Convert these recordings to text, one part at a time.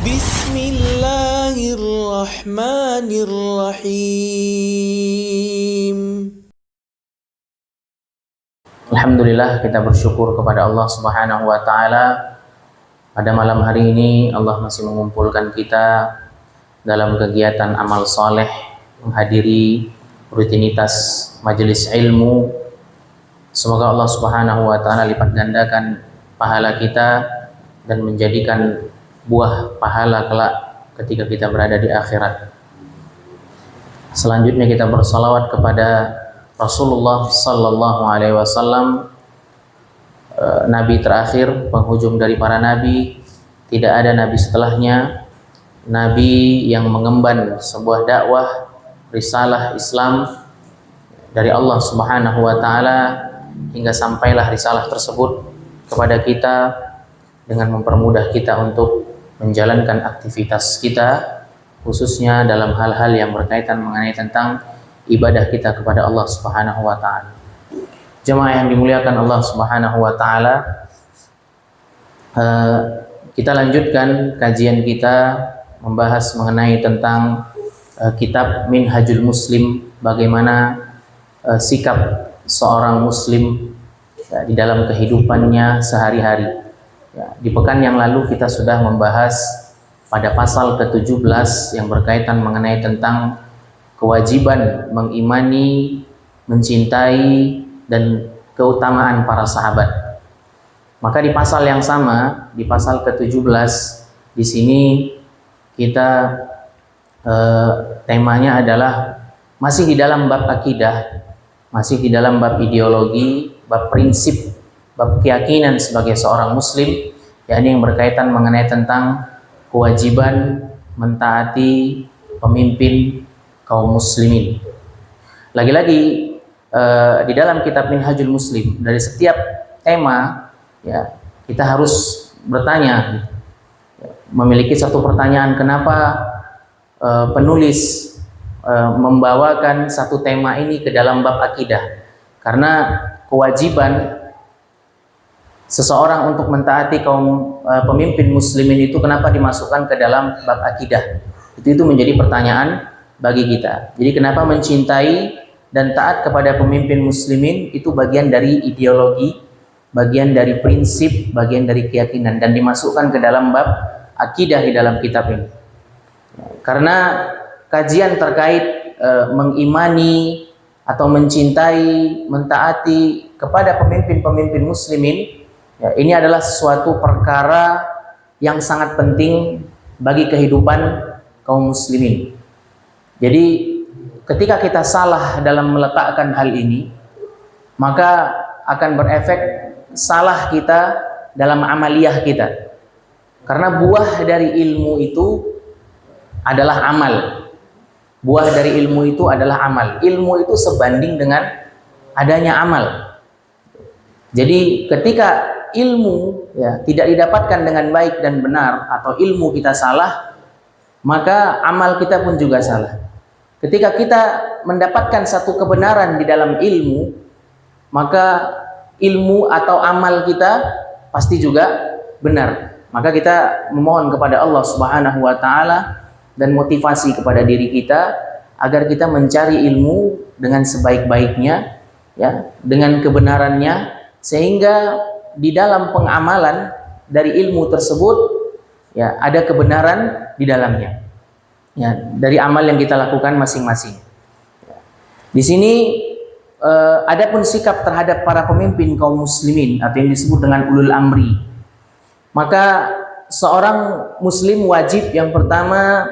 Bismillahirrahmanirrahim. Alhamdulillah, kita bersyukur kepada Allah Subhanahu wa taala. Pada malam hari ini Allah masih mengumpulkan kita dalam kegiatan amal soleh, menghadiri rutinitas majelis ilmu. Semoga Allah Subhanahu wa taala lipat gandakan pahala kita dan menjadikan buah pahala kelak ketika kita berada di akhirat. Selanjutnya kita bersalawat kepada Rasulullah sallallahu alaihi wasallam, nabi terakhir, penghujung dari para nabi. Tidak ada nabi setelahnya, nabi yang mengemban sebuah dakwah risalah Islam dari Allah Subhanahu wa taala hingga sampailah risalah tersebut kepada kita dengan mempermudah kita untuk menjalankan aktivitas kita, khususnya dalam hal-hal yang berkaitan mengenai tentang ibadah kita kepada Allah Subhanahu wa taala. Jemaah yang dimuliakan Allah Subhanahu wa taala, kita lanjutkan kajian kita membahas mengenai tentang kitab Minhajul Muslim, bagaimana sikap seorang muslim di dalam kehidupannya sehari-hari. Di pekan yang lalu kita sudah membahas pada pasal ke-17 yang berkaitan mengenai tentang kewajiban mengimani, mencintai, dan keutamaan para sahabat. Maka di pasal yang sama, di pasal ke-17, di sini kita temanya adalah masih di dalam bab akidah, masih di dalam bab ideologi, bab prinsip, bab keyakinan sebagai seorang muslim, yakni yang berkaitan mengenai tentang kewajiban mentaati pemimpin kaum muslimin. Lagi-lagi di dalam kitab Minhajul Muslim, dari setiap tema ya kita harus bertanya, memiliki satu pertanyaan, kenapa penulis membawakan satu tema ini ke dalam bab akidah? Karena kewajiban seseorang untuk mentaati kaum pemimpin muslimin itu kenapa dimasukkan ke dalam bab akidah? Itu menjadi pertanyaan bagi kita. Jadi kenapa mencintai dan taat kepada pemimpin muslimin itu bagian dari ideologi, bagian dari prinsip, bagian dari keyakinan, dan dimasukkan ke dalam bab akidah di dalam kitab ini. Karena kajian terkait mengimani atau mencintai, mentaati kepada pemimpin-pemimpin muslimin, ya, ini adalah suatu perkara yang sangat penting bagi kehidupan kaum muslimin. Jadi ketika kita salah dalam meletakkan hal ini, maka akan berefek salah kita dalam amaliyah kita. Karena buah dari ilmu itu adalah amal. Buah dari ilmu itu adalah amal. Ilmu itu sebanding dengan adanya amal. Jadi ketika ilmu ya tidak didapatkan dengan baik dan benar, atau ilmu kita salah, maka amal kita pun juga salah. Ketika kita mendapatkan satu kebenaran di dalam ilmu, maka ilmu atau amal kita pasti juga benar. Maka kita memohon kepada Allah Subhanahu wa taala dan motivasi kepada diri kita agar kita mencari ilmu dengan sebaik-baiknya, ya, dengan kebenarannya, sehingga di dalam pengamalan dari ilmu tersebut ya ada kebenaran di dalamnya, ya, dari amal yang kita lakukan masing-masing. Di sini adapun sikap terhadap para pemimpin kaum muslimin atau yang disebut dengan ulul amri, maka seorang muslim wajib yang pertama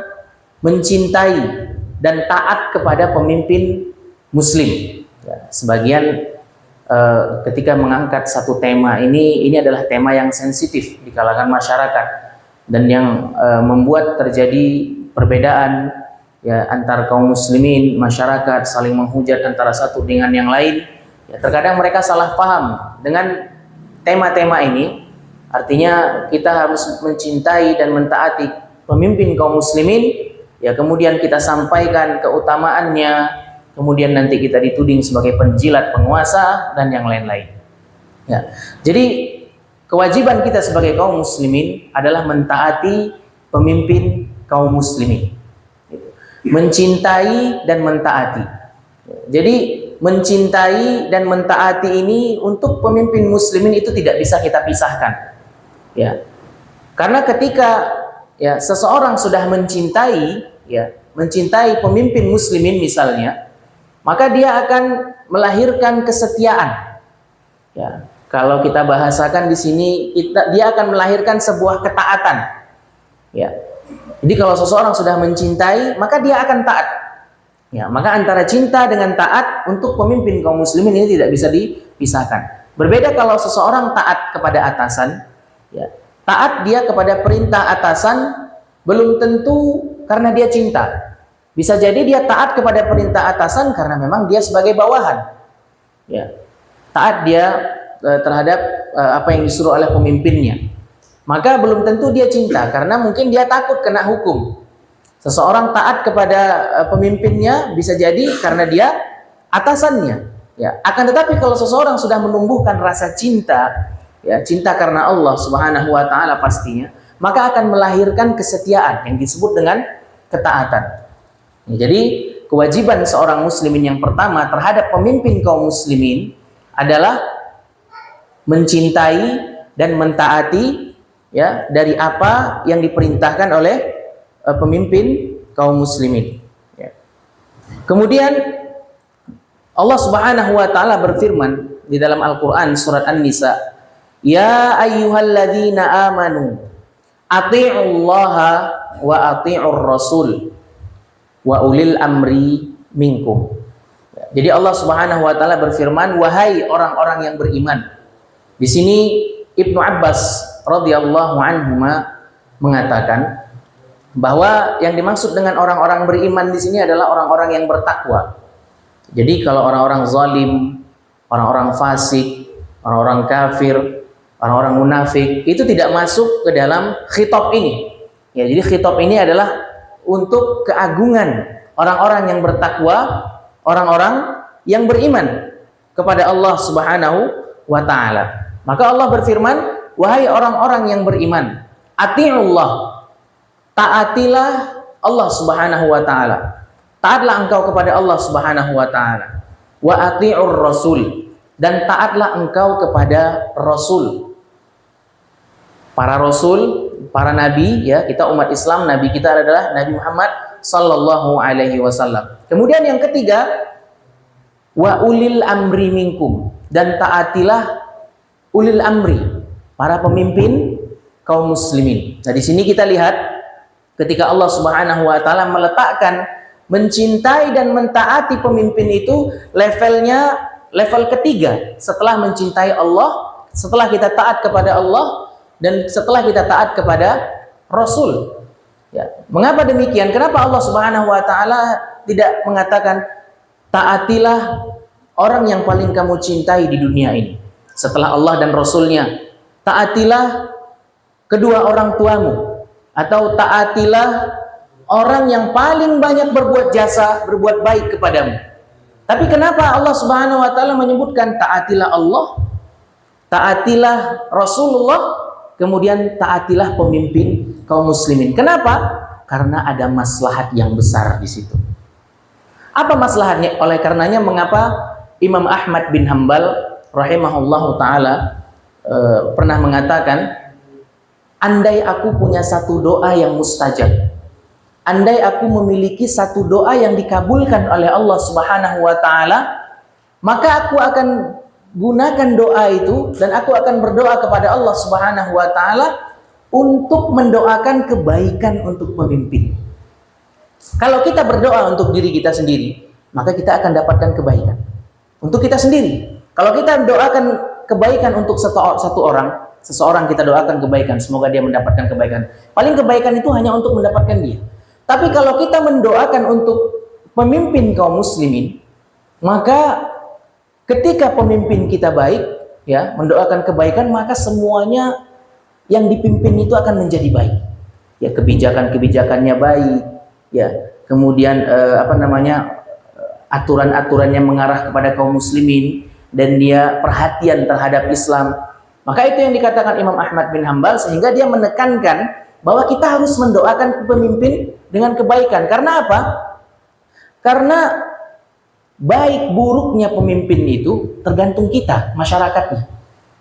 mencintai dan taat kepada pemimpin muslim. Ya, sebagian ketika mengangkat satu tema ini adalah tema yang sensitif di kalangan masyarakat dan yang membuat terjadi perbedaan ya antar kaum muslimin, masyarakat saling menghujat antara satu dengan yang lain. Ya, terkadang mereka salah paham dengan tema-tema ini. Artinya kita harus mencintai dan mentaati pemimpin kaum muslimin, ya, kemudian kita sampaikan keutamaannya, kemudian nanti kita dituding sebagai penjilat penguasa dan yang lain-lain. Ya. Jadi kewajiban kita sebagai kaum muslimin adalah mentaati pemimpin kaum muslimin. Mencintai dan mentaati. Jadi mencintai dan mentaati ini untuk pemimpin muslimin itu tidak bisa kita pisahkan. Ya. Karena ketika ya seseorang sudah mencintai pemimpin muslimin misalnya, maka dia akan melahirkan kesetiaan. Ya, kalau kita bahasakan di sini, dia akan melahirkan sebuah ketaatan. Ya. Jadi kalau seseorang sudah mencintai, maka dia akan taat. Ya, maka antara cinta dengan taat untuk pemimpin kaum muslimin ini tidak bisa dipisahkan. Berbeda kalau seseorang taat kepada atasan, ya, taat dia kepada perintah atasan belum tentu karena dia cinta. Bisa jadi dia taat kepada perintah atasan karena memang dia sebagai bawahan. Ya. Taat dia terhadap apa yang disuruh oleh pemimpinnya. Maka belum tentu dia cinta karena mungkin dia takut kena hukum. Seseorang taat kepada pemimpinnya bisa jadi karena dia atasannya. Ya. Akan tetapi kalau seseorang sudah menumbuhkan rasa cinta, ya, cinta karena Allah Subhanahu wa taala pastinya, maka akan melahirkan kesetiaan yang disebut dengan ketaatan. Ya, jadi kewajiban seorang muslimin yang pertama terhadap pemimpin kaum muslimin adalah mencintai dan mentaati ya dari apa yang diperintahkan oleh pemimpin kaum muslimin. Ya. Kemudian Allah Subhanahu wa taala berfirman di dalam Al-Qur'an surat An-Nisa, "Ya ayyuhalladzina amanu athi'ullaha wa athi'ur rasul wa ulil amri minkum." Jadi Allah Subhanahu wa taala berfirman, wahai orang-orang yang beriman. Di sini Ibnu Abbas radhiyallahu anhuma mengatakan bahwa yang dimaksud dengan orang-orang beriman di sini adalah orang-orang yang bertakwa. Jadi kalau orang-orang zalim, orang-orang fasik, orang-orang kafir, orang-orang munafik itu tidak masuk ke dalam khitab ini. Ya, jadi khitab ini adalah untuk keagungan orang-orang yang bertakwa, orang-orang yang beriman kepada Allah Subhanahu wa taala. Maka Allah berfirman, wahai orang-orang yang beriman, ati'ullah, taatilah Allah Subhanahu wa taala. Taatlah engkau kepada Allah Subhanahu wa taala. Wa ati'ur rasul, dan taatlah engkau kepada rasul. Para rasul, para nabi, ya, kita umat Islam, nabi kita adalah Nabi Muhammad sallallahu alaihi wasallam. Kemudian yang ketiga, wa ulil amri minkum, dan taatilah ulil amri, para pemimpin kaum muslimin. Nah, di sini kita lihat ketika Allah Subhanahu wa taala meletakkan mencintai dan mentaati pemimpin itu levelnya level ketiga setelah mencintai Allah, setelah kita taat kepada Allah dan setelah kita taat kepada Rasul. Ya. Mengapa demikian? Kenapa Allah Subhanahu wa taala tidak mengatakan taatilah orang yang paling kamu cintai di dunia ini setelah Allah dan Rasulnya? Taatilah kedua orang tuamu, atau taatilah orang yang paling banyak berbuat jasa, berbuat baik kepadamu. Tapi kenapa Allah Subhanahu wa taala menyebutkan taatilah Allah, taatilah Rasulullah, kemudian taatilah pemimpin kaum muslimin? Kenapa? Karena ada maslahat yang besar di situ. Apa maslahatnya? Oleh karenanya mengapa Imam Ahmad bin Hanbal rahimahullahu taala pernah mengatakan, andai aku punya satu doa yang mustajab, andai aku memiliki satu doa yang dikabulkan oleh Allah Subhanahu wa taala, maka aku akan gunakan doa itu dan aku akan berdoa kepada Allah Subhanahu wa taala untuk mendoakan kebaikan untuk pemimpin. Kalau kita berdoa untuk diri kita sendiri, maka kita akan dapatkan kebaikan untuk kita sendiri. Kalau kita doakan kebaikan untuk seseorang kita doakan kebaikan, semoga dia mendapatkan kebaikan. Paling kebaikan itu hanya untuk mendapatkan dia. Tapi kalau kita mendoakan untuk pemimpin kaum muslimin, maka ketika pemimpin kita baik, ya, mendoakan kebaikan, maka semuanya yang dipimpin itu akan menjadi baik. Ya, kebijakan-kebijakannya baik, ya. Kemudian aturan-aturan yang mengarah kepada kaum muslimin, dan dia perhatian terhadap Islam. Maka itu yang dikatakan Imam Ahmad bin Hanbal, sehingga dia menekankan bahwa kita harus mendoakan pemimpin dengan kebaikan. Karena apa? Karena baik buruknya pemimpin itu tergantung kita, masyarakatnya.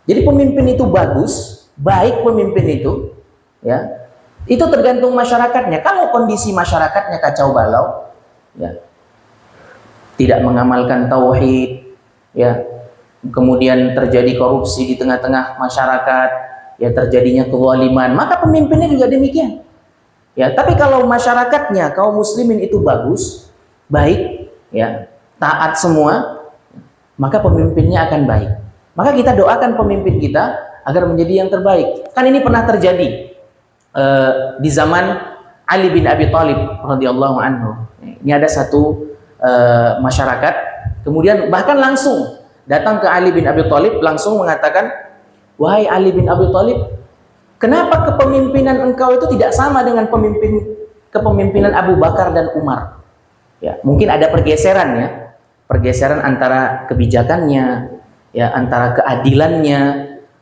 Jadi pemimpin itu bagus, baik pemimpin itu, ya, itu tergantung masyarakatnya. Kalau kondisi masyarakatnya kacau balau, ya, tidak mengamalkan tauhid, ya, kemudian terjadi korupsi di tengah-tengah masyarakat, ya, terjadinya kezaliman, maka pemimpinnya juga demikian. Ya, tapi kalau masyarakatnya kaum muslimin itu bagus, baik, ya, taat semua, maka pemimpinnya akan baik. Maka kita doakan pemimpin kita agar menjadi yang terbaik. Kan ini pernah terjadi di zaman Ali bin Abi Thalib radhiyallahu anhu. Ini ada satu masyarakat, kemudian bahkan langsung datang ke Ali bin Abi Thalib, langsung mengatakan, wahai Ali bin Abi Thalib, kenapa kepemimpinan engkau itu tidak sama dengan kepemimpinan Abu Bakar dan Umar? Ya, mungkin ada pergeseran, ya, pergeseran antara kebijakannya, ya, antara keadilannya,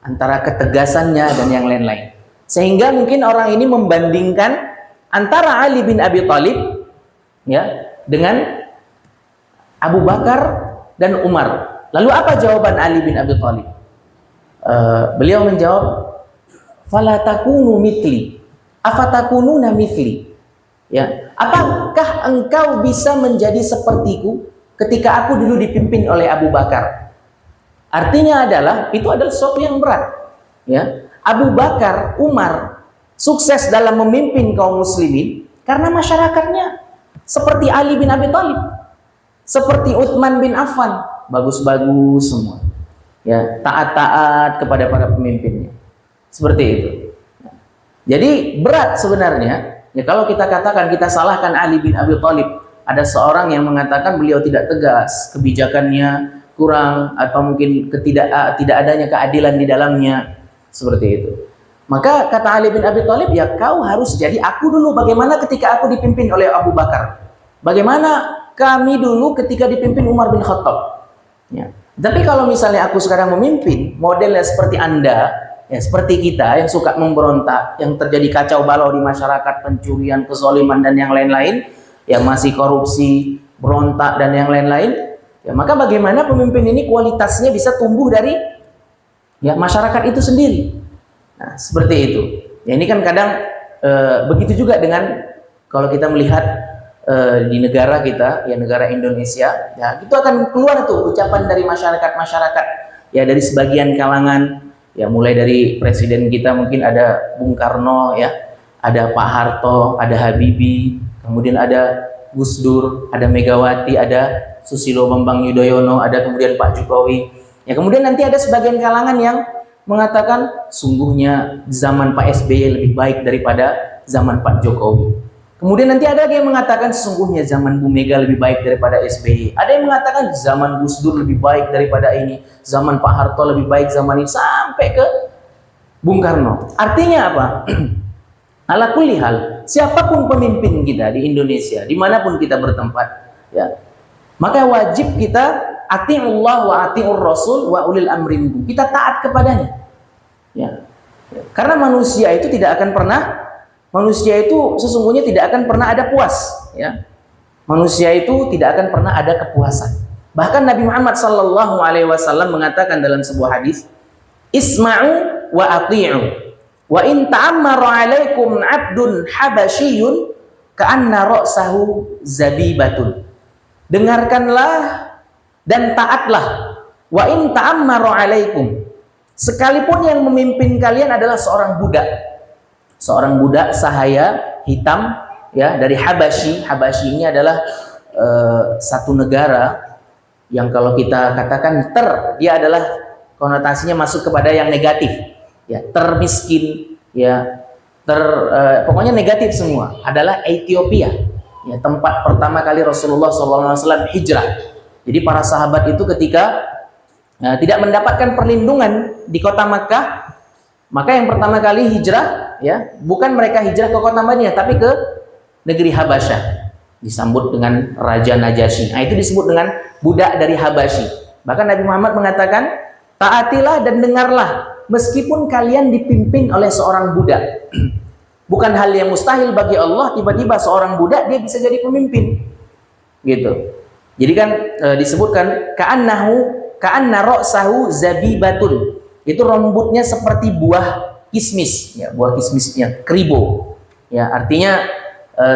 antara ketegasannya dan yang lain-lain. Sehingga mungkin orang ini membandingkan antara Ali bin Abi Thalib, ya, dengan Abu Bakar dan Umar. Lalu apa jawaban Ali bin Abi Thalib? Beliau menjawab, fala takunu mithli, afatakununa mithli. Ya, apakah engkau bisa menjadi sepertiku ketika aku dulu dipimpin oleh Abu Bakar? Artinya itu adalah sesuatu yang berat. Ya, Abu Bakar, Umar sukses dalam memimpin kaum muslimin karena masyarakatnya seperti Ali bin Abi Thalib, seperti Utsman bin Affan, bagus-bagus semua. Ya, taat-taat kepada para pemimpinnya. Seperti itu. Jadi berat sebenarnya. Ya, kalau kita katakan kita salahkan Ali bin Abi Thalib, ada seorang yang mengatakan beliau tidak tegas, kebijakannya kurang, atau mungkin tidak adanya keadilan di dalamnya, seperti itu. Maka kata Ali bin Abi Thalib, ya kau harus jadi aku dulu. Bagaimana ketika aku dipimpin oleh Abu Bakar? Bagaimana kami dulu ketika dipimpin Umar bin Khattab? Ya. Tapi kalau misalnya aku sekarang memimpin, modelnya seperti Anda, ya, seperti kita yang suka memberontak, yang terjadi kacau balau di masyarakat, pencurian, kezaliman dan yang lain-lain, ya, masih korupsi, berontak dan yang lain-lain. Ya, maka bagaimana pemimpin ini kualitasnya bisa tumbuh dari, ya, masyarakat itu sendiri. Nah, seperti itu. Ya, ini kan kadang begitu juga dengan kalau kita melihat di negara kita, ya, negara Indonesia, ya, itu akan keluar tuh ucapan dari masyarakat, ya, dari sebagian kalangan, ya, mulai dari presiden kita mungkin ada Bung Karno, ya, ada Pak Harto, ada Habibie, kemudian ada Gus Dur, ada Megawati, ada Susilo Bambang Yudhoyono, ada kemudian Pak Jokowi. Ya, kemudian nanti ada sebagian kalangan yang mengatakan sungguhnya zaman Pak SBY lebih baik daripada zaman Pak Jokowi. Kemudian nanti ada lagi yang mengatakan sesungguhnya zaman Bu Mega lebih baik daripada SBY. Ada yang mengatakan zaman Gus Dur lebih baik daripada ini, zaman Pak Harto lebih baik zaman ini, sampai ke Bung Karno. Artinya apa? Ala kulli hal, siapapun pemimpin kita di Indonesia, dimanapun kita bertempat, ya, maka wajib kita ati'ullah wa ati'ur rasul wa ulil amri minkum. Kita taat kepadanya. Ya. Karena manusia itu sesungguhnya tidak akan pernah ada puas, ya. Manusia itu tidak akan pernah ada kepuasan. Bahkan Nabi Muhammad sallallahu alaihi wasallam mengatakan dalam sebuah hadis, "Isma'u wa ati'u. Wa in ta'ammara 'alaikum 'abdun habasyiyun ka'anna ra'sahu zabibatun." Dengarkanlah dan taatlah. Wa in ta'ammara 'alaikum. Sekalipun yang memimpin kalian adalah seorang budak. Seorang budak sahaya hitam, ya, dari Habasyi. Habasyi ini adalah satu negara yang kalau kita katakan dia adalah konotasinya masuk kepada yang negatif, ya, termiskin, ya, pokoknya negatif semua, adalah Ethiopia, ya, tempat pertama kali Rasulullah SAW hijrah. Jadi para sahabat itu ketika tidak mendapatkan perlindungan di kota Makkah, maka yang pertama kali hijrah, ya, bukan mereka hijrah ke kota Madinah, tapi ke negeri Habasyah, disambut dengan Raja Najasyi. Nah, itu disebut dengan budak dari Habasyi. Bahkan Nabi Muhammad mengatakan, taatilah dan dengarlah meskipun kalian dipimpin oleh seorang budak. Bukan hal yang mustahil bagi Allah tiba-tiba seorang budak dia bisa jadi pemimpin. Gitu. Jadi kan disebutkan ka'anna ra'sahu zabibatun. Itu rambutnya seperti buah kismis, ya, buah kismisnya keribo. Ya, artinya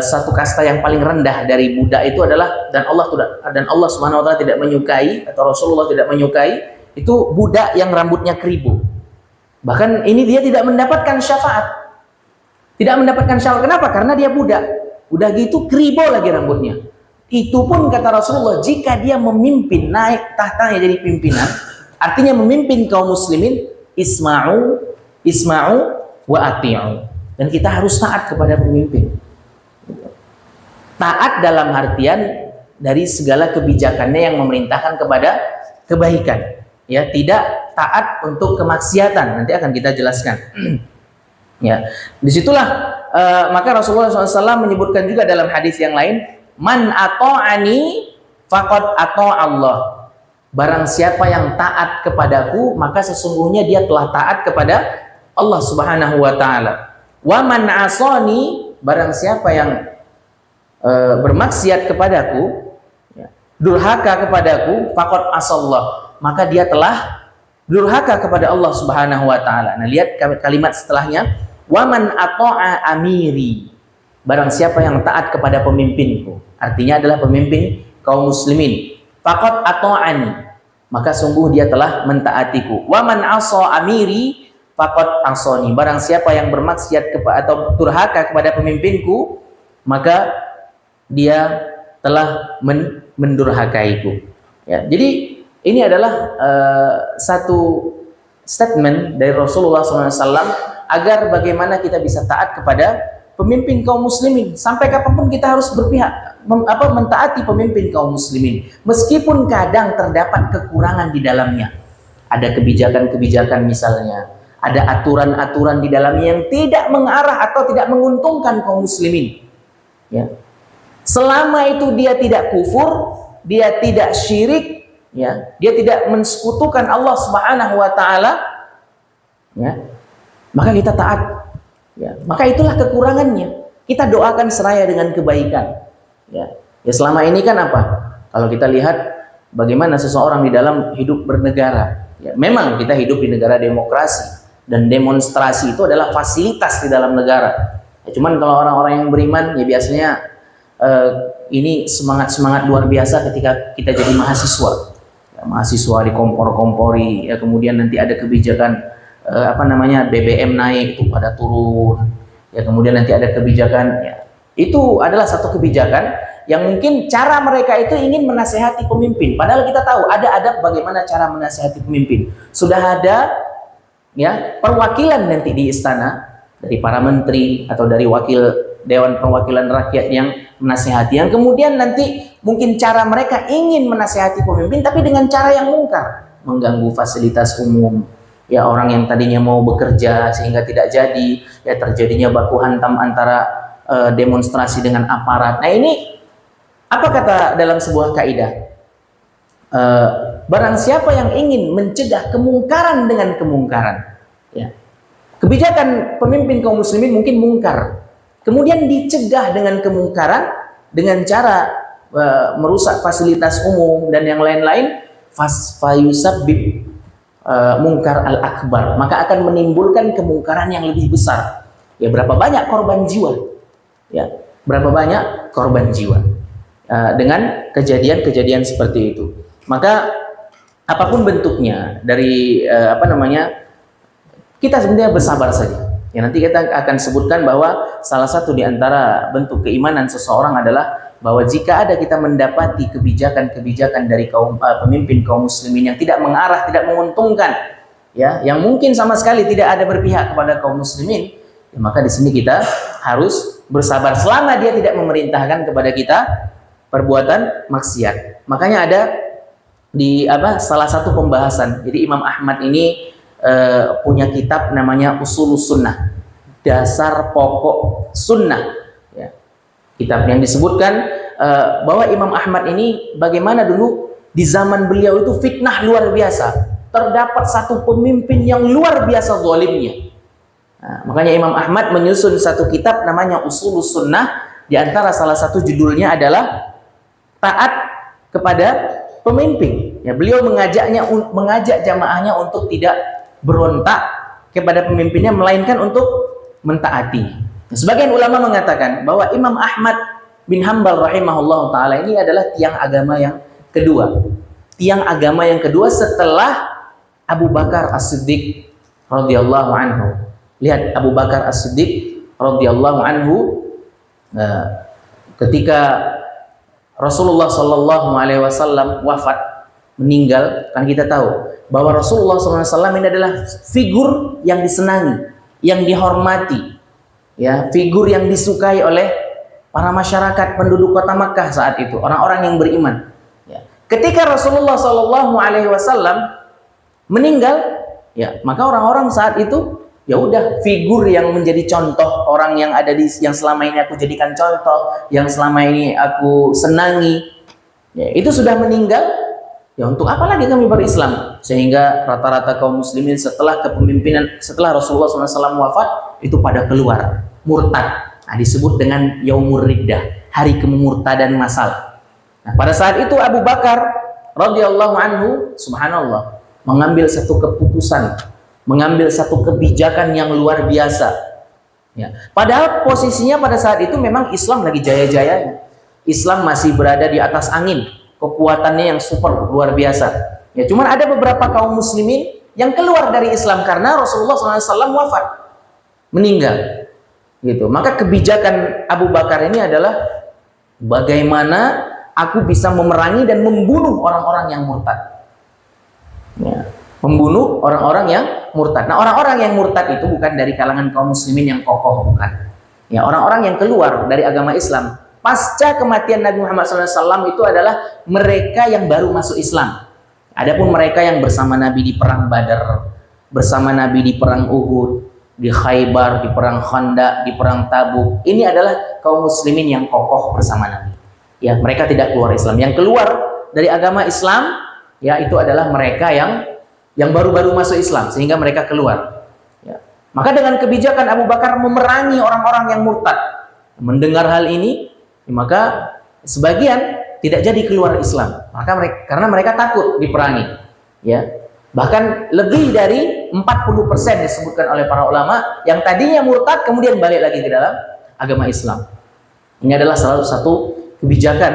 satu kasta yang paling rendah dari budak itu adalah dan Allah Subhanahu wa taala tidak menyukai atau Rasulullah tidak menyukai itu budak yang rambutnya keribo. Bahkan ini dia tidak mendapatkan syafaat. Tidak mendapatkan syafaat. Kenapa? Karena dia budak. Udah gitu keribo lagi rambutnya. Itu pun kata Rasulullah, jika dia memimpin naik tahtanya jadi pimpinan, artinya memimpin kaum muslimin, isma'u wa ati'u. Dan kita harus taat kepada pemimpin. Taat dalam artian dari segala kebijakannya yang memerintahkan kepada kebaikan. Ya, tidak taat untuk kemaksiatan. Nanti akan kita jelaskan. Ya, disitulah maka Rasulullah SAW menyebutkan juga dalam hadis yang lain, man ata'ani faqad Allah. Barang siapa yang taat kepadaku, maka sesungguhnya dia telah taat kepada Allah Subhanahu wa taala. Wa man asani, barang siapa yang bermaksiat kepadaku, ya, durhaka kepadaku, faqad asallah, maka dia telah durhaka kepada Allah Subhanahu wa taala. Nah, lihat kalimat setelahnya, wa man ata'a amiri. Barang siapa yang taat kepada pemimpinku, artinya adalah pemimpin kaum muslimin, faqad ata'ani, maka sungguh dia telah mentaatiku. Wa man asa amiri faqad asani. Barang siapa yang bermaksiat atau durhaka kepada pemimpinku, maka dia telah mendurhakaiku. Ya, jadi ini adalah satu statement dari Rasulullah SAW agar bagaimana kita bisa taat kepada pemimpin kaum muslimin. Sampai kapanpun kita harus berpihak, mentaati pemimpin kaum muslimin. Meskipun kadang terdapat kekurangan di dalamnya. Ada kebijakan-kebijakan misalnya. Ada aturan-aturan di dalamnya yang tidak mengarah atau tidak menguntungkan kaum muslimin. Ya. Selama itu dia tidak kufur, dia tidak syirik, ya, dia tidak mensekutukan Allah Subhanahu wa taala, ya, maka kita taat. Ya, maka itulah kekurangannya. Kita doakan seraya dengan kebaikan. Ya, ya selama ini kan apa? Kalau kita lihat bagaimana seseorang di dalam hidup bernegara. Ya, memang kita hidup di negara demokrasi dan demonstrasi itu adalah fasilitas di dalam negara. Ya, cuman kalau orang-orang yang beriman, ya biasanya ini semangat luar biasa ketika kita jadi mahasiswa. Ya, mahasiswa dikompor-kompori, ya, kemudian nanti ada kebijakan BBM naik itu pada turun, ya, kemudian nanti ada kebijakan, ya, itu adalah satu kebijakan yang mungkin cara mereka itu ingin menasehati pemimpin, padahal kita tahu ada adab bagaimana cara menasehati pemimpin. Sudah ada, ya, perwakilan nanti di istana dari para menteri atau dari wakil Dewan Perwakilan Rakyat yang menasehati, yang kemudian nanti mungkin cara mereka ingin menasehati pemimpin tapi dengan cara yang mungkar, mengganggu fasilitas umum. Ya, orang yang tadinya mau bekerja sehingga tidak jadi, ya terjadinya baku hantam antara demonstrasi dengan aparat. Nah, ini apa kata dalam sebuah kaidah? Barang siapa yang ingin mencegah kemungkaran dengan kemungkaran, ya, kebijakan pemimpin kaum muslimin mungkin mungkar, kemudian dicegah dengan kemungkaran dengan cara merusak fasilitas umum dan yang lain-lain, fayusabbib mungkar al-akbar, maka akan menimbulkan kemungkaran yang lebih besar. Ya, berapa banyak korban jiwa? Ya, berapa banyak korban jiwa dengan kejadian-kejadian seperti itu. Maka apapun bentuknya dari kita sebenarnya bersabar saja. Ya, nanti kita akan sebutkan bahwa salah satu di antara bentuk keimanan seseorang adalah bahwa jika ada kita mendapati kebijakan-kebijakan dari pemimpin kaum muslimin yang tidak mengarah, tidak menguntungkan, ya, yang mungkin sama sekali tidak ada berpihak kepada kaum muslimin, ya, maka di sini kita harus bersabar selama dia tidak memerintahkan kepada kita perbuatan maksiat. Makanya ada di salah satu pembahasan. Jadi Imam Ahmad ini punya kitab namanya Ushulus Sunnah, dasar pokok sunnah. Kitab yang disebutkan bahwa Imam Ahmad ini bagaimana dulu di zaman beliau itu fitnah luar biasa. Terdapat satu pemimpin yang luar biasa zalimnya. Nah, makanya Imam Ahmad menyusun satu kitab namanya Ushulus Sunnah, di antara salah satu judulnya adalah taat kepada pemimpin. Ya, beliau mengajak jamaahnya untuk tidak berontak kepada pemimpinnya, melainkan untuk mentaati. Nah, sebagian ulama mengatakan bahwa Imam Ahmad bin Hanbal rahimahullah taala ini adalah tiang agama yang kedua. Tiang agama yang kedua setelah Abu Bakar As-Siddiq radhiyallahu anhu. Lihat, Abu Bakar As-Siddiq radhiyallahu anhu ketika Rasulullah sallallahu alaihi wasallam wafat, meninggal, kan kita tahu bahwa Rasulullah sallallahu alaihi wasallam ini adalah figur yang disenangi, yang dihormati, ya, figur yang disukai oleh para masyarakat penduduk kota Makkah saat itu, orang-orang yang beriman. Ya. Ketika Rasulullah sallallahu alaihi wasallam meninggal, ya, maka orang-orang saat itu, ya udah, figur yang menjadi contoh, orang yang ada yang selama ini aku jadikan contoh, yang selama ini aku senangi, ya, itu sudah meninggal. Ya, untuk apa lagi kami berislam? Sehingga rata-rata kaum muslimin setelah kepemimpinan, setelah Rasulullah SAW wafat, itu pada keluar murtad. Nah, disebut dengan Yaumur Riddah, hari kemurtadan massal. Nah, pada saat itu Abu Bakar radhiyallahu anhu, subhanallah, mengambil satu keputusan, mengambil satu kebijakan yang luar biasa. Ya. Padahal posisinya pada saat itu memang Islam lagi jaya-jayanya. Islam masih berada di atas angin, kekuatannya yang super luar biasa. Ya, cuman ada beberapa kaum muslimin yang keluar dari Islam karena Rasulullah SAW wafat, meninggal. Gitu. Maka kebijakan Abu Bakar ini adalah bagaimana aku bisa memerangi dan membunuh orang-orang yang murtad. Ya. Membunuh orang-orang yang murtad. Nah, orang-orang yang murtad itu bukan dari kalangan kaum muslimin yang kokoh, bukan. Ya, orang-orang yang keluar dari agama Islam pasca kematian Nabi Muhammad SAW itu adalah mereka yang baru masuk Islam. Adapun mereka yang bersama Nabi di perang Badar, bersama Nabi di perang Uhud, di Khaybar, di perang Khandaq, di perang Tabuk, ini adalah kaum muslimin yang kokoh bersama Nabi. Ya, mereka tidak keluar Islam. Yang keluar dari agama Islam, ya, itu adalah mereka yang baru-baru masuk Islam, sehingga mereka keluar. Ya. Maka dengan kebijakan Abu Bakar memerangi orang-orang yang murtad, mendengar hal ini, maka sebagian tidak jadi keluar Islam. Maka karena mereka takut diperangi. Ya. Bahkan lebih dari 40% disebutkan oleh para ulama yang tadinya murtad kemudian balik lagi ke dalam agama Islam. Ini adalah salah satu kebijakan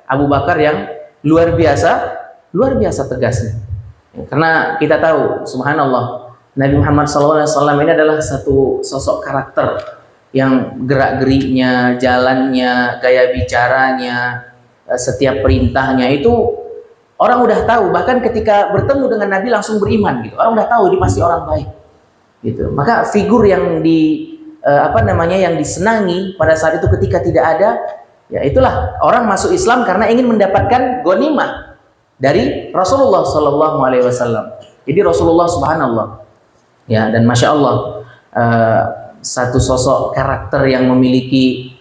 Abu Bakar yang luar biasa tegasnya. Karena kita tahu, subhanallah, Nabi Muhammad SAW ini adalah satu sosok karakter yang gerak-geriknya, jalannya, gaya bicaranya, setiap perintahnya itu orang udah tahu. Bahkan ketika bertemu dengan Nabi langsung beriman gitu. Orang udah tahu dia pasti orang baik. Gitu. Maka figur yang yang disenangi pada saat itu ketika tidak ada, ya itulah orang masuk Islam karena ingin mendapatkan ghanimah dari Rasulullah Sallallahu Alaihi Wasallam. Jadi Rasulullah, subhanallah, ya, dan masya Allah, satu sosok karakter yang memiliki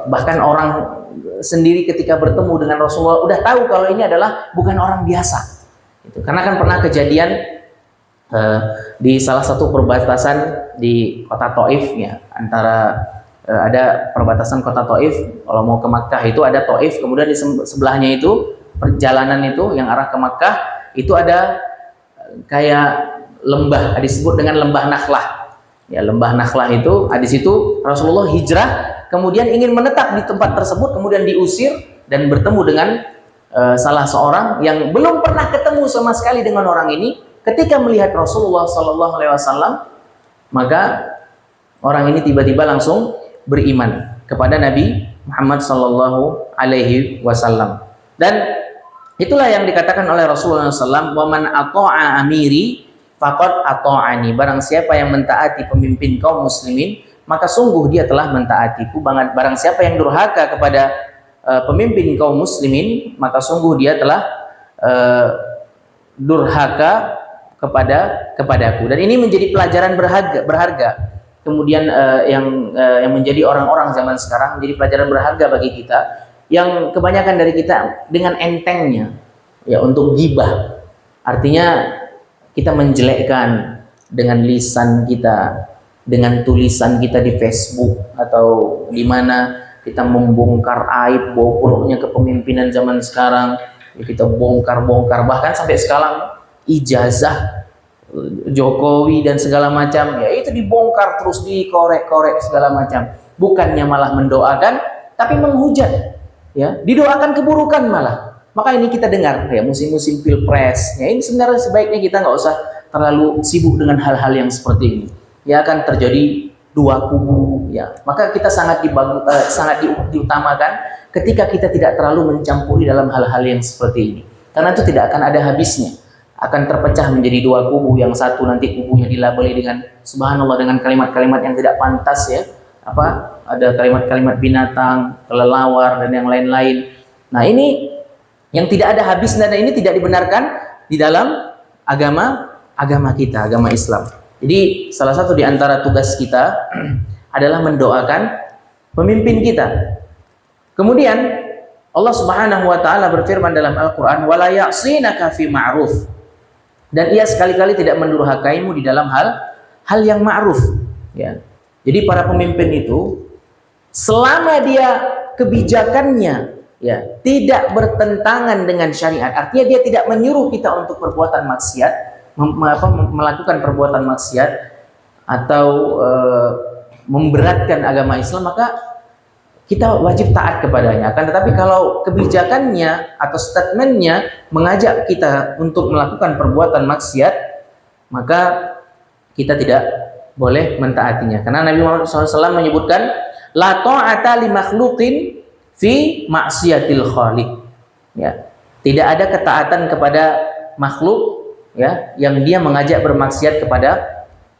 bahkan orang sendiri ketika bertemu dengan Rasulullah udah tahu kalau ini adalah bukan orang biasa. Gitu. Karena kan pernah kejadian di salah satu perbatasan di kota Taif, ya, antara ada perbatasan kota Taif, kalau mau ke Makkah itu ada Taif, kemudian di sebelahnya itu perjalanan itu yang arah ke Makkah itu ada kayak lembah, disebut dengan lembah Nakhlah. Ya, lembah Nakhlah itu, di situ Rasulullah hijrah, kemudian ingin menetap di tempat tersebut, kemudian diusir dan bertemu dengan salah seorang yang belum pernah ketemu sama sekali dengan orang ini. Ketika melihat Rasulullah Sallallahu Alaihi Wasallam, maka orang ini tiba-tiba langsung beriman kepada Nabi Muhammad Sallallahu Alaihi Wasallam. Dan itulah yang dikatakan oleh Rasulullah SAW, wa man ata'a amiri faqad ata'ani. Barang siapa yang mentaati pemimpin kaum muslimin, maka sungguh dia telah mentaatiku. Barang siapa yang durhaka kepada pemimpin kaum muslimin, maka sungguh dia telah durhaka kepadaku. Dan ini menjadi pelajaran berharga. Kemudian yang menjadi orang-orang zaman sekarang menjadi pelajaran berharga bagi kita, yang kebanyakan dari kita dengan entengnya, ya, untuk ghibah. Artinya kita menjelekkan dengan lisan kita, dengan tulisan kita di Facebook atau di mana kita membongkar aib buruknya kepemimpinan zaman sekarang, ya kita bongkar-bongkar, bahkan sampai sekarang ijazah Jokowi dan segala macam, ya itu dibongkar terus, dikorek-korek segala macam. Bukannya malah mendoakan, tapi menghujat, ya didoakan keburukan malah. Maka ini kita dengar ya musim-musim pilpres, ya ini sebenarnya sebaiknya kita nggak usah terlalu sibuk dengan hal-hal yang seperti ini. Ya akan terjadi dua kubu, ya maka kita sangat diutamakan ketika kita tidak terlalu mencampuri dalam hal-hal yang seperti ini, karena itu tidak akan ada habisnya, akan terpecah menjadi dua kubu. Yang satu nanti kubunya dilabeli dengan subhanallah dengan kalimat-kalimat yang tidak pantas, ya ada kalimat-kalimat binatang, kelelawar dan yang lain-lain. Nah ini yang tidak ada habisnya, dan ini tidak dibenarkan di dalam agama kita, agama Islam. Jadi salah satu di antara tugas kita adalah mendoakan pemimpin kita. Kemudian Allah Subhanahu wa taala berfirman dalam Al-Qur'an, "Wala ya'sinaka fi ma'ruf." Dan ia sekali-kali tidak mendurhakaimu di dalam hal yang ma'ruf, ya. Jadi para pemimpin itu selama dia kebijakannya ya tidak bertentangan dengan syariat, artinya dia tidak menyuruh kita untuk perbuatan maksiat, melakukan perbuatan maksiat atau memberatkan agama Islam, maka kita wajib taat kepadanya. Akan tetapi kalau kebijakannya atau statementnya mengajak kita untuk melakukan perbuatan maksiat, maka kita tidak boleh mentaatinya. Karena Nabi Muhammad SAW menyebutkan, la ta'ata li makhluqin fi maksiatil khaliq. Ya, tidak ada ketaatan kepada makhluk, ya, yang dia mengajak bermaksiat kepada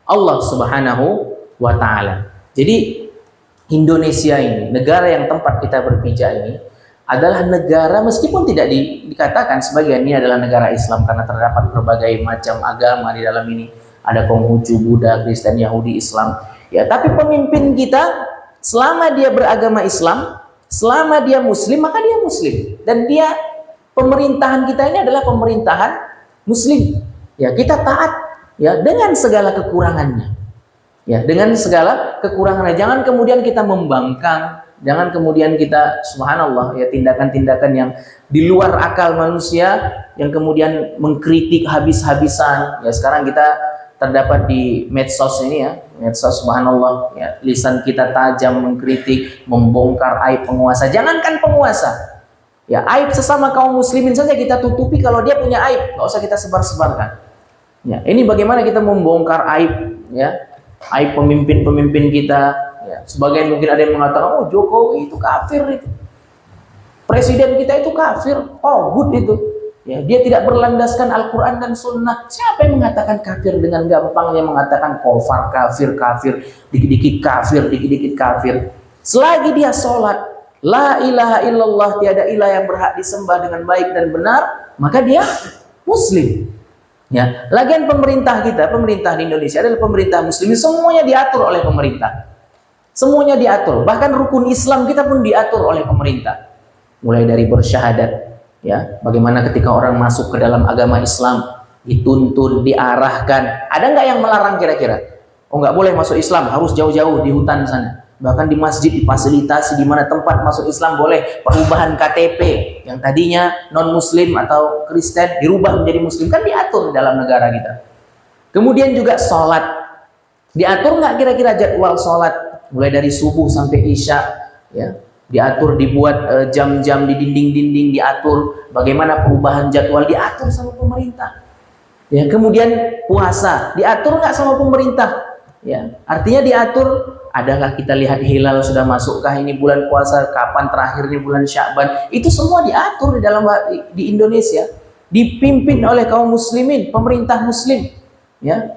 Allah Subhanahu wa taala. Jadi Indonesia ini, negara yang tempat kita berpijak ini adalah negara, meskipun tidak dikatakan sebagian ini adalah negara Islam karena terdapat berbagai macam agama di dalam ini, ada Konghucu, Buddha, Kristen, Yahudi, Islam. Ya, tapi pemimpin kita selama dia beragama Islam, selama dia muslim, maka dia muslim, dan dia pemerintahan kita ini adalah pemerintahan muslim, ya kita taat, ya dengan segala kekurangannya, ya dengan segala kekurangannya. Jangan kemudian kita membangkang, jangan kemudian kita subhanallah ya tindakan-tindakan yang di luar akal manusia, yang kemudian mengkritik habis-habisan. Ya sekarang kita terdapat di medsos ini, ya medsos subhanallah, ya lisan kita tajam mengkritik, membongkar aib penguasa. Jangankan penguasa, ya aib sesama kaum muslimin saja kita tutupi. Kalau dia punya aib, nggak usah kita sebar-sebarkan. Ya, ini bagaimana kita membongkar aib, ya aib pemimpin-pemimpin kita. Ya, sebagian mungkin ada yang mengatakan, oh Jokowi itu kafir, itu presiden kita itu kafir, oh good itu. Ya, dia tidak berlandaskan Al-Quran dan Sunnah. Siapa yang mengatakan kafir dengan gampangnya mengatakan kofar, kafir, dikit-dikit kafir, dikit-dikit kafir. Selagi dia sholat, la ilaha illallah, tiada ilah yang berhak disembah dengan baik dan benar, maka dia muslim. Ya, lagian pemerintah kita, pemerintah di Indonesia adalah pemerintah muslim, semuanya diatur oleh pemerintah. Semuanya diatur, bahkan rukun Islam kita pun diatur oleh pemerintah. Mulai dari bersyahadat, ya, bagaimana ketika orang masuk ke dalam agama Islam dituntun, diarahkan. Ada nggak yang melarang kira-kira? Oh nggak boleh masuk Islam, harus jauh-jauh di hutan sana. Bahkan di masjid difasilitasi, di mana tempat masuk Islam boleh perubahan KTP yang tadinya non muslim atau Kristen dirubah menjadi muslim, kan diatur dalam negara kita. Kemudian juga sholat, diatur nggak kira-kira jadwal sholat mulai dari subuh sampai isya, ya diatur, dibuat jam-jam di dinding-dinding, diatur bagaimana perubahan jadwal, diatur sama pemerintah. Ya, kemudian puasa diatur nggak sama pemerintah? Ya, artinya diatur. Adakah kita lihat hilal sudah masukkah ini bulan puasa, kapan terakhirnya bulan Sya'ban? Itu semua diatur di dalam di Indonesia, dipimpin oleh kaum muslimin, pemerintah muslim, ya.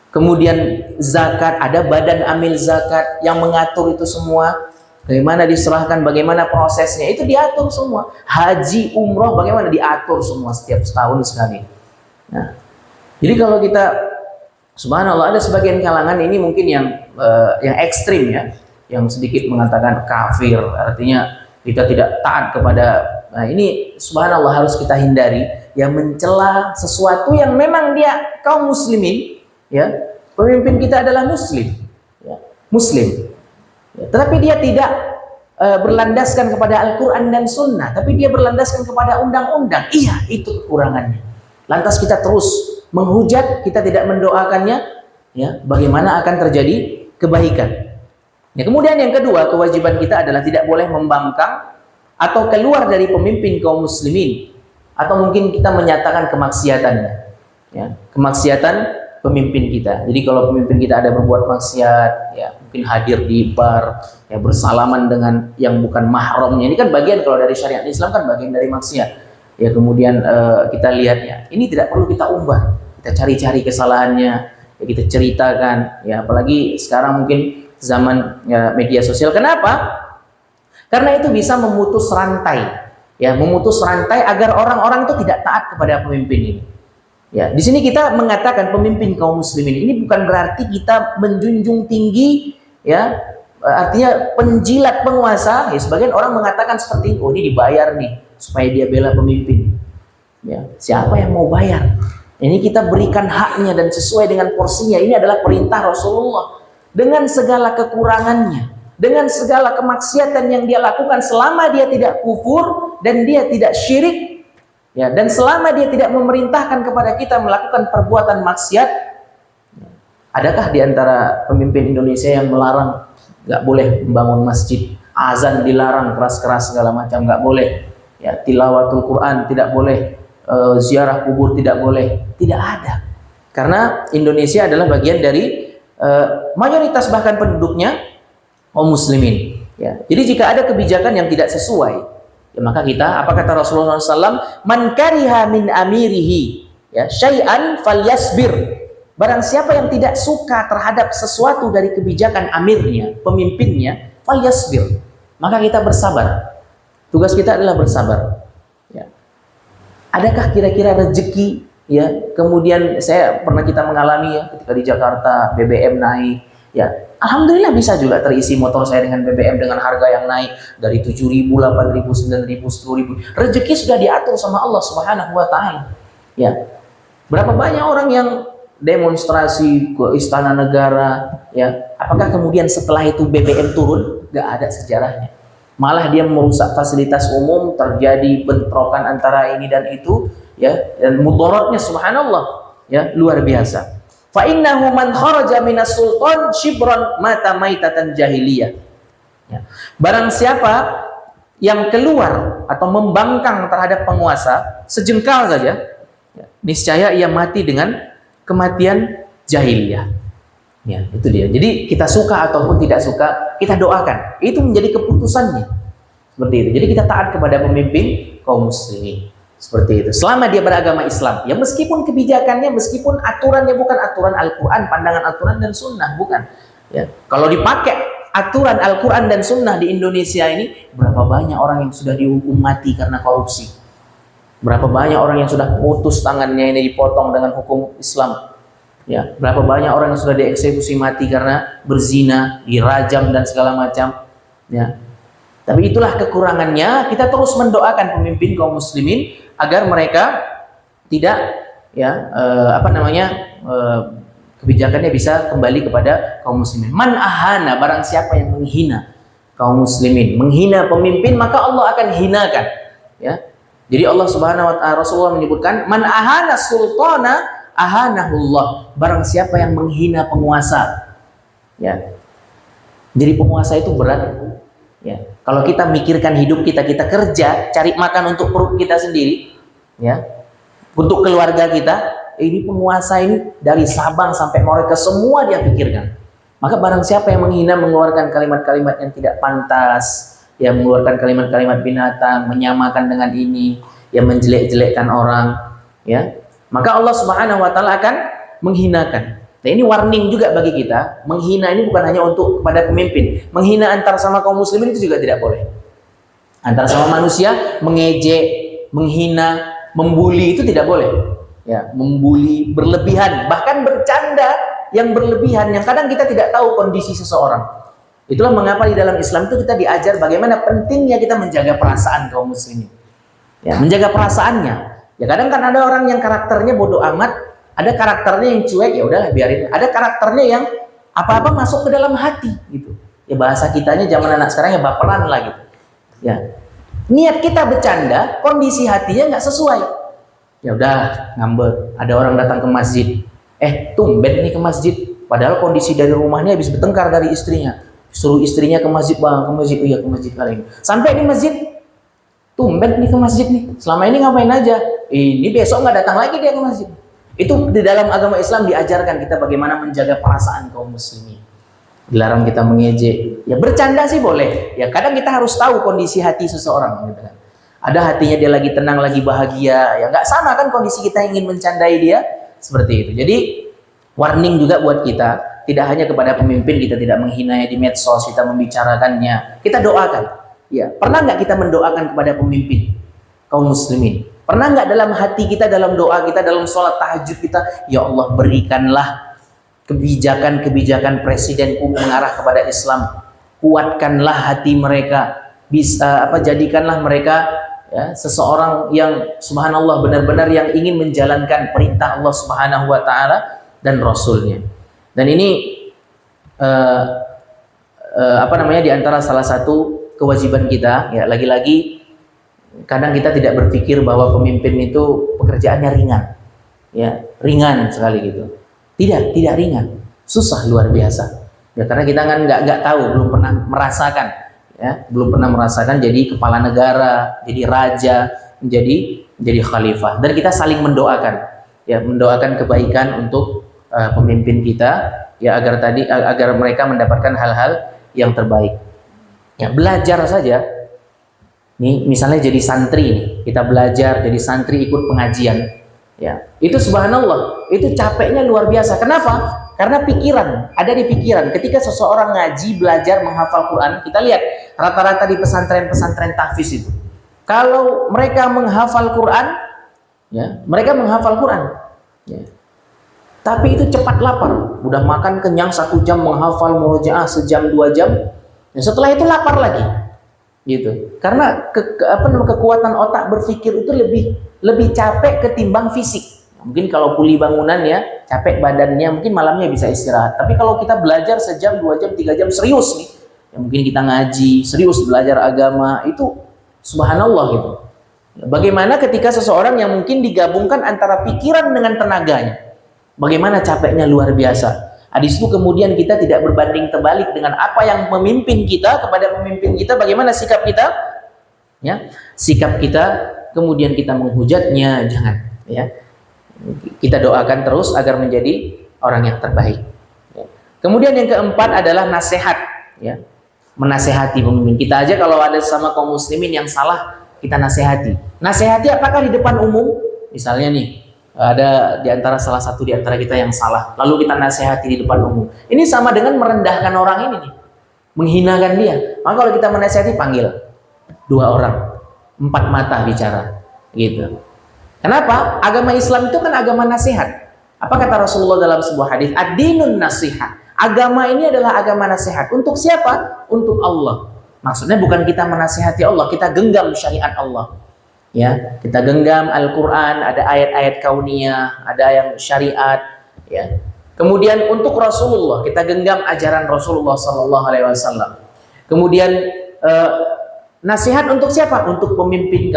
Kemudian zakat, ada badan amil zakat yang mengatur itu semua. Bagaimana diserahkan, bagaimana prosesnya, itu diatur semua. Haji, umroh, bagaimana diatur semua setiap setahun sekali. Nah, jadi kalau kita subhanallah, ada sebagian kalangan ini mungkin yang ekstrim, ya, yang sedikit mengatakan kafir, artinya kita tidak taat kepada. Nah ini subhanallah harus kita hindari, yang mencela sesuatu yang memang dia kaum muslimin, ya Pemimpin kita adalah muslim, ya, muslim. Ya, tetapi dia tidak berlandaskan kepada Al-Quran dan Sunnah, tapi dia berlandaskan kepada undang-undang. Iya, itu kekurangannya. Lantas kita terus menghujat, kita tidak mendoakannya, ya, bagaimana akan terjadi kebaikan. Ya, kemudian yang kedua, kewajiban kita adalah tidak boleh membangkang atau keluar dari pemimpin kaum muslimin, atau mungkin kita menyatakan kemaksiatannya, ya, kemaksiatan pemimpin kita. Jadi kalau pemimpin kita ada berbuat maksiat, ya mungkin hadir di bar, ya bersalaman dengan yang bukan mahramnya. Ini kan bagian, kalau dari syariat Islam kan bagian dari maksiat. Ya kemudian kita lihatnya, ini tidak perlu kita umbar, kita cari-cari kesalahannya, ya kita ceritakan. Ya apalagi sekarang mungkin zaman ya, media sosial. Kenapa? Karena itu bisa memutus rantai, ya memutus rantai agar orang-orang itu tidak taat kepada pemimpin ini. Ya, di sini kita mengatakan pemimpin kaum muslimin ini bukan berarti kita menjunjung tinggi, ya, artinya penjilat penguasa. Ya, sebagian orang mengatakan seperti itu, oh ini dibayar nih supaya dia bela pemimpin. Ya, siapa yang mau bayar? Ini kita berikan haknya dan sesuai dengan porsinya. Ini adalah perintah Rasulullah dengan segala kekurangannya, dengan segala kemaksiatan yang dia lakukan, selama dia tidak kufur dan dia tidak syirik. Ya, dan selama dia tidak memerintahkan kepada kita melakukan perbuatan maksiat. Adakah di antara pemimpin Indonesia yang melarang nggak boleh membangun masjid, azan dilarang keras-keras segala macam, nggak boleh, ya tilawatul Quran tidak boleh, ziarah kubur tidak boleh? Tidak ada, karena Indonesia adalah bagian dari mayoritas bahkan penduduknya kaum muslimin. Ya, jadi jika ada kebijakan yang tidak sesuai, ya maka kita, apa kata Rasulullah SAW, man kariha min amirihi, ya syai'an falyasbir. Barang siapa yang tidak suka terhadap sesuatu dari kebijakan amirnya, pemimpinnya, falyasbir, maka kita bersabar. Tugas kita adalah bersabar. Ya. Adakah kira-kira rezeki? Ya, kemudian kita mengalami ya ketika di Jakarta BBM naik, ya alhamdulillah bisa juga terisi motor saya dengan BBM dengan harga yang naik dari 7.000, 8.000, 9.000, 10.000. Rezeki sudah diatur sama Allah Subhanahu wa taala. Ya. Berapa banyak orang yang demonstrasi ke istana negara, ya. Apakah kemudian setelah itu BBM turun? Gak ada sejarahnya. Malah dia merusak fasilitas umum, terjadi bentrokan antara ini dan itu, ya, dan mudaratnya subhanallah, ya, luar biasa. Fa innahu man kharaja minas sultan shibran mata maitatan jahiliyah. Ya. Barang siapa yang keluar atau membangkang terhadap penguasa sejengkal saja, ya, niscaya ia mati dengan kematian jahiliyah. Ya, itu dia. Jadi kita suka ataupun tidak suka, kita doakan. Itu menjadi keputusannya. Seperti itu. Jadi kita taat kepada pemimpin kaum muslimin. Seperti itu. Selama dia beragama Islam, ya meskipun kebijakannya, meskipun aturannya bukan aturan Al-Quran, pandangan Al-Quran dan Sunnah, bukan. Ya, kalau dipakai aturan Al-Quran dan Sunnah di Indonesia ini, berapa banyak orang yang sudah dihukum mati karena korupsi? Berapa banyak orang yang sudah putus tangannya ini dipotong dengan hukum Islam? Ya, berapa banyak orang yang sudah dieksekusi mati karena berzina, dirajam dan segala macam. Ya. Tapi itulah kekurangannya. Kita terus mendoakan pemimpin kaum muslimin agar mereka tidak, ya, kebijakannya bisa kembali kepada kaum muslimin. Man ahana, barang siapa yang menghina kaum muslimin, menghina pemimpin, maka Allah akan hinakan. Ya. Jadi Allah Subhanahu wa taala, Rasulullah menyebutkan, man ahana sultana ahanahullah, barang siapa yang menghina penguasa. Ya. Jadi penguasa itu berat. Ya. Kalau kita mikirkan hidup kita, kita kerja, cari makan untuk perut kita sendiri, ya, untuk keluarga kita, ini penguasa ini dari Sabang sampai Merauke semua dia pikirkan. Maka barang siapa yang menghina, mengeluarkan kalimat-kalimat yang tidak pantas, ya, mengeluarkan kalimat-kalimat binatang, menyamakan dengan ini, ya, menjelek-jelekkan orang, ya, maka Allah Subhanahu wa taala akan menghinakan. Nah, ini warning juga bagi kita. Menghina ini bukan hanya untuk kepada pemimpin. Menghina antar sama kaum muslimin itu juga tidak boleh. Antar sama manusia, mengejek, menghina, membuli itu tidak boleh. Ya, membuli berlebihan, bahkan bercanda yang berlebihan yang kadang kita tidak tahu kondisi seseorang. Itulah mengapa di dalam Islam itu kita diajar bagaimana pentingnya kita menjaga perasaan kaum muslimin. Ya, menjaga perasaannya. Ya, kadang kan ada orang yang karakternya bodoh amat, Ada karakternya yang cuek, ya udahlah biarin. Ada karakternya yang apa-apa masuk ke dalam hati gitu. Ya bahasa kitanya zaman anak sekarang ya baperan lah gitu. Ya. Niat kita bercanda, kondisi hatinya nggak sesuai. Ya udah ngambek. Ada orang datang ke masjid. Tumben nih ke masjid. Padahal kondisi dari rumahnya habis bertengkar dari istrinya. Suruh istrinya ke masjid, bang, ke masjid. Oh iya, ke masjid kali ini. Sampai di masjid, tumben nih ke masjid nih. Selama ini ngapain aja? Ini besok nggak datang lagi dia ke masjid. Itu di dalam agama Islam diajarkan kita bagaimana menjaga perasaan kaum muslimin. Dilarang kita mengejek. Ya bercanda sih boleh. Ya kadang kita harus tahu kondisi hati seseorang. Gitu kan. Ada hatinya dia lagi tenang, lagi bahagia. Ya nggak sama kan kondisi kita ingin mencandai dia seperti itu. Jadi warning juga buat kita. Tidak hanya kepada pemimpin kita tidak menghinanya di medsos, kita membicarakannya. Kita doakan. Ya pernah nggak kita mendoakan kepada pemimpin kaum muslimin? Pernah nggak dalam hati kita, dalam doa kita, dalam sholat tahajud kita, ya Allah berikanlah kebijakan-kebijakan presidenku mengarah kepada Islam, kuatkanlah hati mereka, jadikanlah mereka ya, seseorang yang subhanallah benar-benar yang ingin menjalankan perintah Allah Subhanahu wa taala dan Rasulnya. Dan ini di antara salah satu kewajiban kita, ya lagi-lagi kadang kita tidak berpikir bahwa pemimpin itu pekerjaannya ringan. Ya, ringan sekali gitu. Tidak ringan, susah luar biasa. Ya karena kita kan nggak tahu, belum pernah merasakan, ya, belum pernah merasakan jadi kepala negara, jadi raja, menjadi khalifah. Dan kita saling mendoakan, ya mendoakan kebaikan untuk pemimpin kita, ya agar mereka mendapatkan hal-hal yang terbaik. Ya belajar saja. Nih misalnya jadi santri nih, kita belajar jadi santri ikut pengajian. Ya, itu subhanallah, itu capeknya luar biasa. Kenapa? Karena pikiran, ada di pikiran. Ketika seseorang ngaji, belajar, menghafal Quran, kita lihat rata-rata di pesantren-pesantren tahfiz itu. Kalau mereka menghafal Quran, ya, mereka menghafal Quran. Ya. Tapi itu cepat lapar, udah makan kenyang 1 jam menghafal murojaah sejam 2 jam. Ya, setelah itu lapar lagi, gitu. Karena kekuatan otak berpikir itu lebih capek ketimbang fisik. Mungkin kalau kuli bangunan ya capek badannya, mungkin malamnya bisa istirahat. Tapi kalau kita belajar sejam, 2 jam, 3 jam serius nih, ya mungkin kita ngaji serius belajar agama itu subhanallah gitu. Bagaimana ketika seseorang yang mungkin digabungkan antara pikiran dengan tenaganya, bagaimana capeknya luar biasa. Hadis itu kemudian kita tidak berbanding terbalik dengan apa yang memimpin kita kepada pemimpin kita, bagaimana sikap kita, ya sikap kita. Kemudian kita menghujatnya, jangan, ya. Kita doakan terus agar menjadi orang yang terbaik. Ya. Kemudian yang keempat adalah nasihat, ya. Menasehati pemimpin kita aja kalau ada sama kaum muslimin yang salah, kita nasihati. Nasihati apakah di depan umum? Misalnya nih, ada di antara salah satu di antara kita yang salah, lalu kita nasihati di depan umum. Ini sama dengan merendahkan orang ini nih. Menghinakan dia. Maka kalau kita menasihati, panggil 2 orang. 4 mata bicara, gitu. Kenapa? Agama Islam itu kan agama nasihat. Apa kata Rasulullah dalam sebuah hadis? Ad-dinun nasihat. Agama ini adalah agama nasihat. Untuk siapa? Untuk Allah. Maksudnya bukan kita menasihati Allah, kita genggam syariat Allah. Ya, kita genggam Al-Quran, ada ayat-ayat kauniyah, ada yang syariat. Ya. Kemudian untuk Rasulullah, kita genggam ajaran Rasulullah SAW. Kemudian nasihat untuk siapa? Untuk pemimpin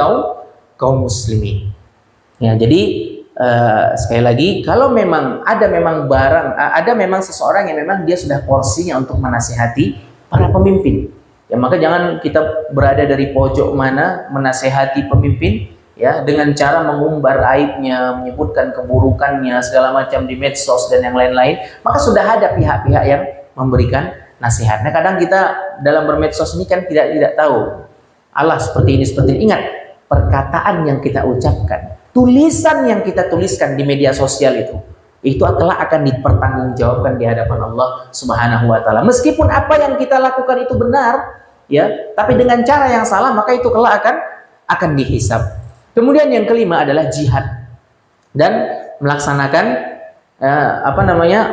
kaum muslimin. Ya, jadi sekali lagi, kalau memang ada memang seseorang yang memang dia sudah porsinya untuk menasihati para pemimpin. Ya, maka jangan kita berada dari pojok mana menasihati pemimpin, ya, dengan cara mengumbar aibnya, menyebutkan keburukannya segala macam di medsos dan yang lain-lain. Maka sudah ada pihak-pihak yang memberikan nasihat. Nah, kadang kita dalam bermedsos ini kan tidak tahu. Allah seperti ini. Ingat, perkataan yang kita ucapkan, tulisan yang kita tuliskan di media sosial itu kelak akan dipertanggungjawabkan di hadapan Allah Subhanahu wa taala. Meskipun apa yang kita lakukan itu benar, ya, tapi dengan cara yang salah, maka itu kelak akan dihisab. Kemudian yang kelima adalah jihad dan melaksanakan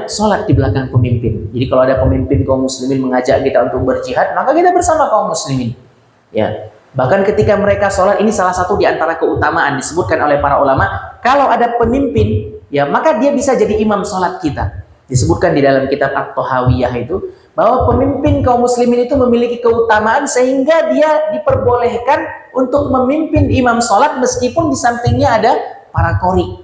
sholat di belakang pemimpin. Jadi kalau ada pemimpin kaum muslimin mengajak kita untuk berjihad, maka kita bersama kaum muslimin. Ya, bahkan ketika mereka sholat, ini salah satu di antara keutamaan disebutkan oleh para ulama. Kalau ada pemimpin ya maka dia bisa jadi imam sholat kita. Disebutkan di dalam kitab At-Tahawiyah itu bahwa pemimpin kaum muslimin itu memiliki keutamaan sehingga dia diperbolehkan untuk memimpin imam sholat meskipun di sampingnya ada para qori.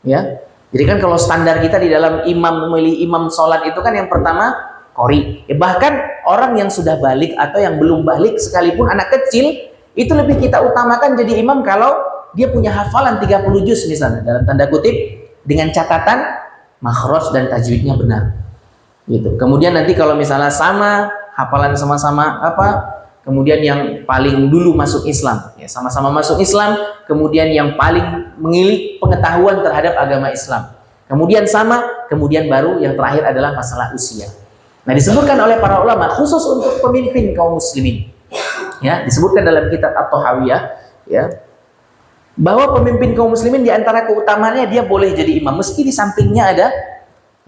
Ya, jadi kan kalau standar kita di dalam imam memilih imam sholat itu kan yang pertama qori. Ya, bahkan orang yang sudah balik atau yang belum balik sekalipun anak kecil itu lebih kita utamakan jadi imam kalau dia punya hafalan 30 juz misalnya dalam tanda kutip dengan catatan makhraj dan tajwidnya benar. Gitu. Kemudian nanti kalau misalnya sama hafalan sama-sama kemudian yang paling dulu masuk Islam, ya sama-sama masuk Islam, kemudian yang paling mengilik pengetahuan terhadap agama Islam. Kemudian sama, kemudian baru yang terakhir adalah masalah usia. Nah, disebutkan oleh para ulama khusus untuk pemimpin kaum muslimin. Ya, disebutkan dalam kitab At-Tahawiyah, ya, bahwa pemimpin kaum muslimin di antara keutamaannya dia boleh jadi imam meski di sampingnya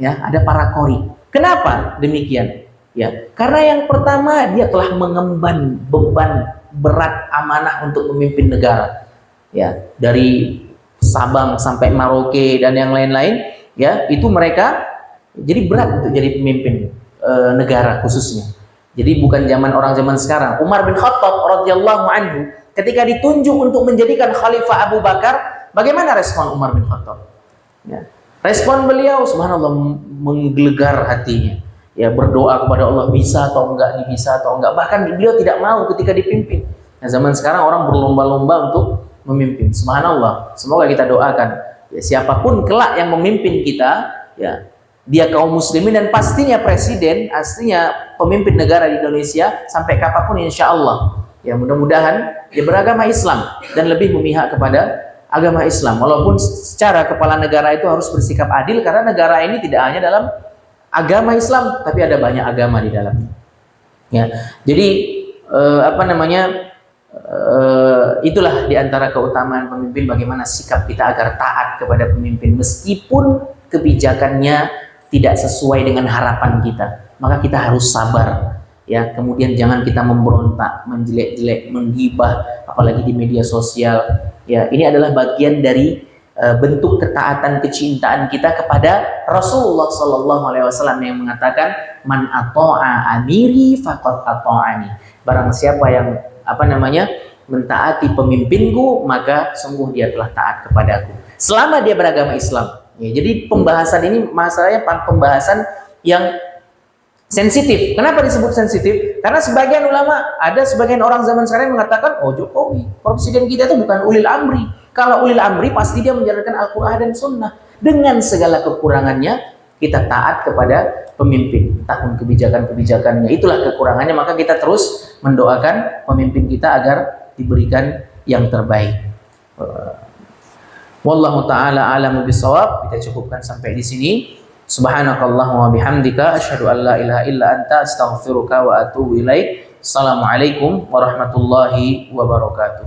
ada para qori. Kenapa demikian? Ya, karena yang pertama dia telah mengemban beban berat amanah untuk memimpin negara. Ya, dari Sabang sampai Merauke dan yang lain-lain, ya, itu mereka jadi berat untuk jadi pemimpin negara khususnya. Jadi bukan orang zaman sekarang. Umar bin Khattab radhiyallahu anhu ketika ditunjuk untuk menjadikan Khalifah Abu Bakar, bagaimana respon Umar bin Khattab? Ya. Respon beliau, subhanallah, menggelegar hatinya. Ya, berdoa kepada Allah, bisa atau enggak, bisa atau enggak. Bahkan beliau tidak mau ketika dipimpin. Nah, zaman sekarang orang berlomba-lomba untuk memimpin. Subhanallah, semoga kita doakan. Ya, siapapun kelak yang memimpin kita, ya, dia kaum muslimin dan pastinya presiden, aslinya pemimpin negara di Indonesia sampai kapanpun insya Allah. Ya, mudah-mudahan dia beragama Islam dan lebih memihak kepada agama Islam, walaupun secara kepala negara itu harus bersikap adil karena negara ini tidak hanya dalam agama Islam tapi ada banyak agama di dalamnya. Ya, jadi itulah diantara keutamaan pemimpin, bagaimana sikap kita agar taat kepada pemimpin meskipun kebijakannya tidak sesuai dengan harapan kita, maka kita harus sabar. Ya, kemudian jangan kita memberontak, menjelek-jelek, menggibah, apalagi di media sosial. Ya, ini adalah bagian dari bentuk ketaatan kecintaan kita kepada Rasulullah SAW yang mengatakan, "Man ata'a amiri faqad ata'ani." Barang siapa yang mentaati pemimpinku, maka sungguh dia telah taat kepadaku. Selama dia beragama Islam. Ya, jadi pembahasan ini masalahnya pembahasan yang sensitif. Kenapa disebut sensitif? Karena sebagian ulama, ada sebagian orang zaman sekarang yang mengatakan, oh Jokowi, presiden kita itu bukan ulil amri. Kalau ulil amri pasti dia menjalankan Al-Quran dan Sunnah. Dengan segala kekurangannya, kita taat kepada pemimpin. Tahun kebijakan-kebijakannya, itulah kekurangannya. Maka kita terus mendoakan pemimpin kita agar diberikan yang terbaik. Wallahu ta'ala a'lamu bishawab. Kita cukupkan sampai di sini. Subhanakallahumma wa bihamdika asyhadu an la ilaha illa anta astaghfiruka wa atubu ilaik. Assalamualaikum warahmatullahi wabarakatuh.